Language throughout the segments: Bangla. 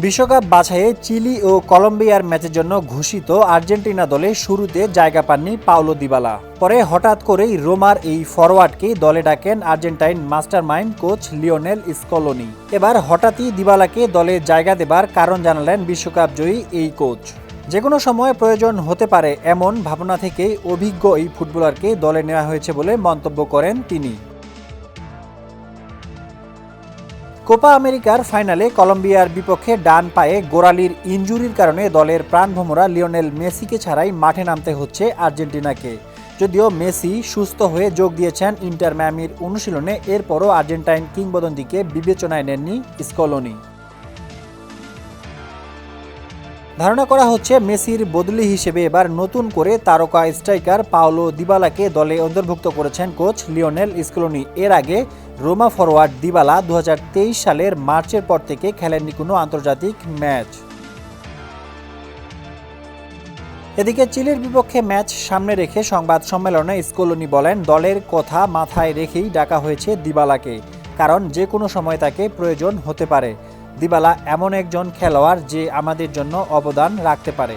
বিশ্বকাপ বাছাইয়ে চিলি ও কলম্বিয়ার ম্যাচের জন্য ঘোষিত আর্জেন্টিনা দলে শুরুতে জায়গা পাননি পাওলো দিবালা। পরে হঠাৎ করেই রোমার এই ফরোয়ার্ডকে দলে ডাকেন Argentine mastermind coach Lionel Scaloni. এবার হঠাৎই দিবালাকে দলে জায়গা দেবার কারণ জানালেন বিশ্বকাপ জয়ী এই কোচ। যে কোনো সময় প্রয়োজন হতে পারে এমন ভাবনা থেকেই অভিজ্ঞ এই ফুটবলারকে দলে নেওয়া হয়েছে বলে মন্তব্য করেন তিনি। কোপা আমেরিকার ফাইনালে কলম্বিয়ার বিপক্ষে ডান পায়ে গোড়ালির ইনজুরির কারণে দলের প্রাণভোমরা লিওনেল মেসিকে ছাড়াই মাঠে নামতে হচ্ছে আর্জেন্টিনাকে। যদিও মেসি সুস্থ হয়ে যোগ দিয়েছেন ইন্টার মায়ামির অনুশীলনে, এরপরও আর্জেন্টাইন কিংবদন্তিকে বিবেচনায় নেননি স্কলোনি। ধারণা করা হচ্ছে মেসির বদলি হিসেবে এবার নতুন করে তারকা স্ট্রাইকার পাওলো দিবালাকে দলে অন্তর্ভুক্ত করেছেন কোচ লিওনেল স্কলোনি। এর আগে রোমা ফরোয়ার্ড দিবালা 2023 সালের মার্চের পর থেকে খেলেননি কোনো আন্তর্জাতিক ম্যাচ। এদিকে চিলির বিপক্ষে ম্যাচ সামনে রেখে সংবাদ সম্মেলনে স্কলোনি বলেন, দলের কথা মাথায় রেখেই ডাকা হয়েছে দিবালাকে, কারণ যে কোনো সময় তাকে প্রয়োজন হতে পারে। দিবালা এমন একজন খেলোয়াড় যে আমাদের জন্য অবদান রাখতে পারে।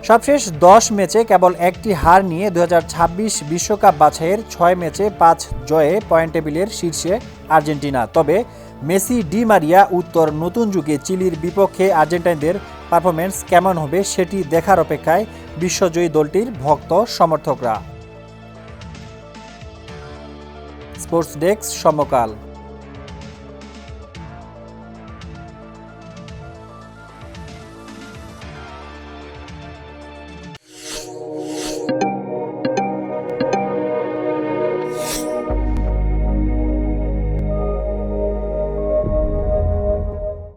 সবশেষ 10 ম্যাচে কেবল একটি হার নিয়ে 2026 বিশ্বকাপ বাছাইয়ের 6 ম্যাচে 5 জয়ে পয়েন্ট টেবিলের শীর্ষে আর্জেন্টিনা। তবে মেসি ডি মারিয়া উত্তর নতুন যুগে চিলির বিপক্ষে আর্জেন্টাইনদের পারফরম্যান্স কেমন হবে সেটি দেখার অপেক্ষায় বিশ্বজয়ী দলটির ভক্ত সমর্থকরা। স্পোর্টস ডেস্ক সমকাল।